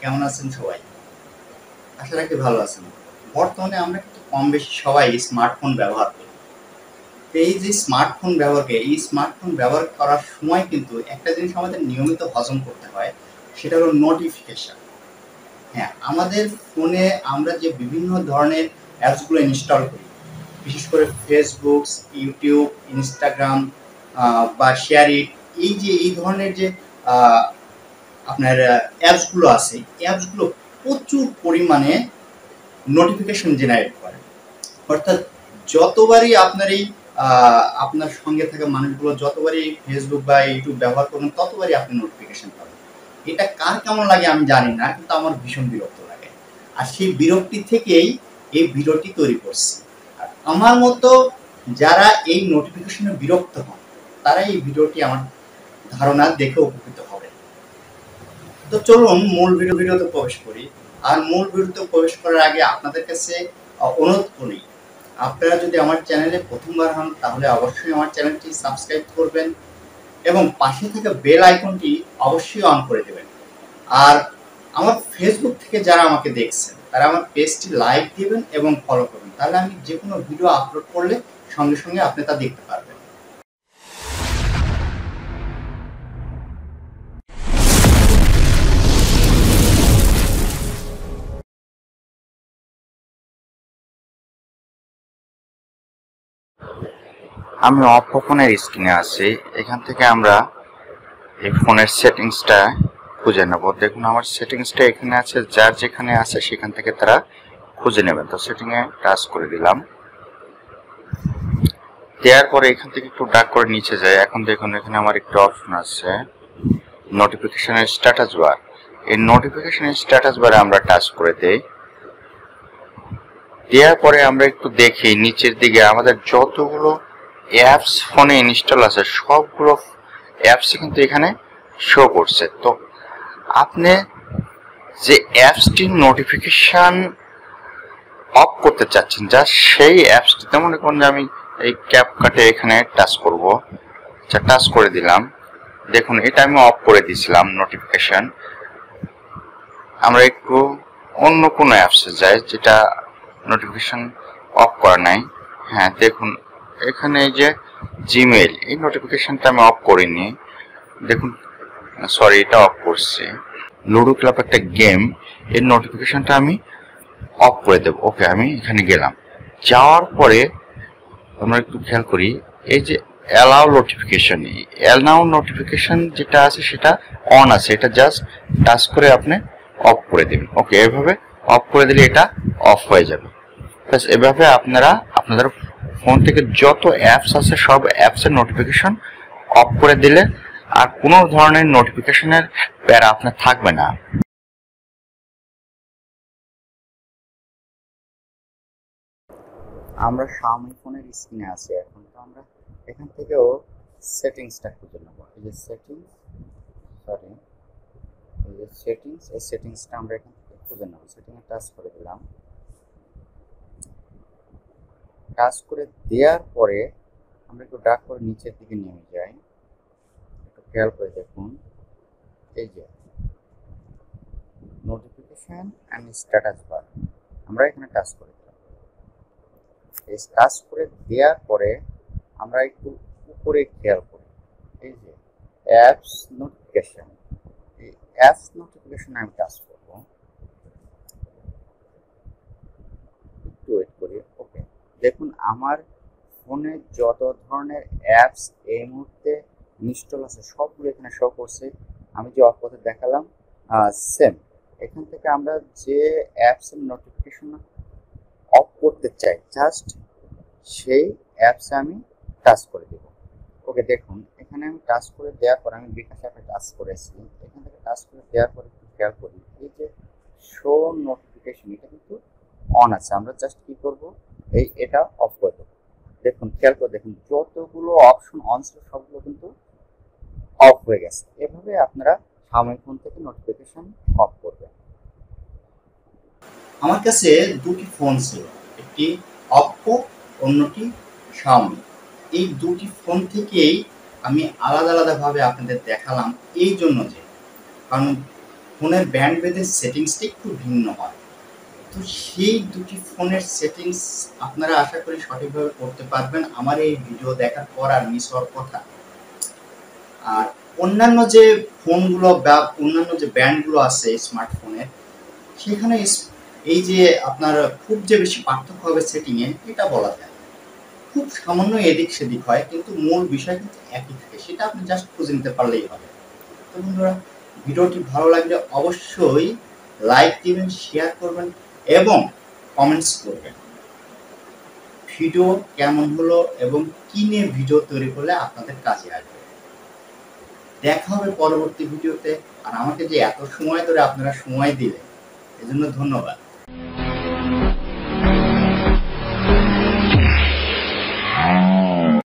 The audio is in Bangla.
কেমন আছেন সবাই? আশা রাখি ভালো আছেন। বর্তমানে আমরা কিন্তু কম বেশি সবাই স্মার্টফোন ব্যবহার করি। তো এই যে স্মার্টফোন ব্যবহার করার সময় কিন্তু একটা জিনিস আমাদের নিয়মিত হজম করতে হয়, সেটা হলো নোটিফিকেশন। হ্যাঁ, আমাদের ফোনে আমরা যে বিভিন্ন ধরনের অ্যাপসগুলো ইনস্টল করি, বিশেষ করে ফেসবুক, ইউটিউব, ইনস্টাগ্রাম বা শেয়ারইট, এই ধরনের যে আহ, আপনার অ্যাপসগুলো আছে, অ্যাপসগুলো প্রচুর পরিমাণে নোটিফিকেশন জেনারেট করে। অর্থাৎ যতবারই আপনার সঙ্গে থাকা মানুষগুলো যতবারই ফেসবুক বা ইউটিউব ব্যবহার করবেন, ততবারই আপনি নোটিফিকেশন পাবেন। এটা কার কেমন লাগে আমি জানি না, কিন্তু আমার ভীষণ বিরক্ত লাগে। আর সেই বিরক্তি থেকেই এই ভিডিওটি তৈরি করছি। আর আমার মতো যারা এই নোটিফিকেশনে বিরক্ত হন, তারা এই ভিডিওটি আমার ধারণা দেখে উপকৃত হবে। তো চলুন মূল ভিডিওতে প্রবেশ করি। আর মূল ভিডিওতে প্রবেশ করার আগে আপনাদের কাছে অনুরোধ করি, আপনারা যদি আমার চ্যানেলে প্রথমবার হন, তাহলে অবশ্যই আমার চ্যানেলটি সাবস্ক্রাইব করবেন এবং পাশে থাকা বেল আইকনটি অবশ্যই অন করে দেবেন। আর আমার ফেসবুক থেকে যারা আমাকে দেখছেন, তারা আমার পেজটি লাইক দিবেন এবং ফলো করবেন। তাহলে আমি যে কোনো ভিডিও আপলোড করলে সঙ্গে সঙ্গে আপনি তা দেখতে পারবেন। আমি অপো ফোনের স্ক্রিনে আছি। এখান থেকে আমরা এই ফোনের সেটিংসটা খুঁজে নেব। দেখুন আমার সেটিংসটা এখানে আছে, যার যেখানে আছে সেখান থেকে তারা খুঁজে নেবেন। তো সেটিংয়ে টাচ করে দিলাম। দেওয়ার পরে এখান থেকে একটু ডাক করে নিচে যায়। এখন দেখুন এখানে আমার একটা অপশন আছে নোটিফিকেশনের স্ট্যাটাস বার। এই নোটিফিকেশনের স্ট্যাটাস বারে আমরা টাচ করে দেই। দেওয়ার পরে আমরা একটু দেখি নিচের দিকে আমাদের যতগুলো অ্যাপস ফোনে ইনস্টল আছে সবগুলো অ্যাপস কিন্তু এখানে শো করছে। তো আপনি যে অ্যাপসটির নোটিফিকেশন অফ করতে চাচ্ছেন, যা সেই অ্যাপসটিতে মনে করুন যে আমি এই ক্যাপকাটে এখানে টাচ করব। আচ্ছা, টাচ করে দিলাম। দেখুন এটা আমি অফ করে দিয়েছিলাম নোটিফিকেশন। আমরা একটু অন্য কোনো অ্যাপসে যাই যেটা নোটিফিকেশন অফ করা নাই। হ্যাঁ দেখুন এখানে এই যে জিমেইল, এই নোটিফিকেশনটা আমি অফ করিনি। দেখুন সরি, এটা অফ করছি। লুডো ক্লাব একটা গেম, এর নোটিফিকেশনটা আমি অফ করে দেব। ওকে, আমি এখানে গেলাম। যাওয়ার পরে আমরা একটু খেয়াল করি এই যে অ্যালাউ নোটিফিকেশন, অ্যালাউ নোটিফিকেশন যেটা আছে সেটা অন আছে। এটা জাস্ট টাচ করে আপনি অফ করে দেবেন। ওকে, এভাবে অফ করে দিলে এটা অফ হয়ে যাবে। প্লাস এভাবে আপনারা আপনাদের ফোন থেকে যত অ্যাপস আছে সব অ্যাপসের নোটিফিকেশন অফ করে দিলে আর কোনো ধরনের নোটিফিকেশনের প্যারা আপনার থাকবে না। আমরা Xiaomi ফোনের স্ক্রিনে আছি এখন। তো আমরা এখান থেকেও সেটিংসটা খুঁজে নেব। এই যে এই সেটিংসটা আমরা এখান থেকে খুঁজে নেব। সেটিংয়ে টাচ করে দিলাম। টাচ করে দেওয়ার পরে আমরা একটু ডাক করে নিচের দিকে নেমে যাই। একটু খেয়াল করে দেখুন, এই যে নোটিফিকেশন অ্যান্ড স্ট্যাটাস বার, আমরা এখানে টাচ করে দিলাম। এই টাচ করে দেওয়ার পরে আমরা একটু উপরে খেয়াল করি, এই যে অ্যাপস নোটিফিকেশন, এই অ্যাপস নোটিফিকেশন আমি টাচ করব। একটু ওয়েট করি। ওকে, দেখুন আমার ফোনে যত ধরনের অ্যাপস এই মুহূর্তে ইনস্টল আছে সবগুলো এখানে শো করছে। আমি যে অফ করতে দেখালাম সেম। এখান থেকে আমরা যে অ্যাপসের নোটিফিকেশন অফ করতে চাই, জাস্ট সেই অ্যাপসে আমি টাচ করে দেব। ওকে, দেখুন এখানে আমি টাচ করে দেওয়ার পর আমি বিকাশ অ্যাপে টাচ করেছি। এখান থেকে টাচ করে দেওয়ার পরে একটু খেয়াল করি এই যে শো নোটিফিকেশন, এটা কিন্তু অন আছে। আমরা জাস্ট কি করব, এটা অফ করে দেবো। দেখুন খেয়াল করে দেখুন যতগুলো অপশন অন ছিল সবগুলো কিন্তু অফ হয়ে গেছে। এভাবে আপনারা Xiaomi ফোন থেকে নোটিফিকেশন অফ করবেন। আমার কাছে দুটি ফোন ছিল, একটি Oppo, অন্যটি Xiaomi। এই দুটি ফোন থেকেই আমি আলাদা আলাদাভাবে আপনাদের দেখালাম, এই জন্য যে কারণ ফোনের ব্যান্ডউইথের সেটিংসটা একটু ভিন্ন হয়। তো সেই দুটি ফোনের সেটিংস আপনারা আশা করি সঠিকভাবে করতে পারবেন আমার এই ভিডিও দেখার পর, আর মিস হওয়ার কথা। আর অন্যান্য যে ফোনগুলো বা অন্যান্য যে ব্র্যান্ডগুলো আছে স্মার্টফোনের, সেখানে এই যে আপনার খুব যে বেশি পার্থক্য হবে সেটিংয়ে, এটা বলা যায় না। খুব সামান্য এদিক সেদিক হয়, কিন্তু মূল বিষয় কিন্তু একই থাকে, সেটা আপনি জাস্ট খুঁজে নিতে পারলেই হবে। তো বন্ধুরা, ভিডিওটি ভালো লাগলে অবশ্যই লাইক দিবেন, শেয়ার করবেন এবং কমেন্টস করবেন ভিডিও কেমন হলো এবং কি নিয়ে ভিডিও তৈরি করলে আপনাদের কাজে আসবে। দেখা হবে পরবর্তী ভিডিওতে। আর আমাকে যে এত সময় ধরে আপনারা সময় দিলেন, এজন্য ধন্যবাদ।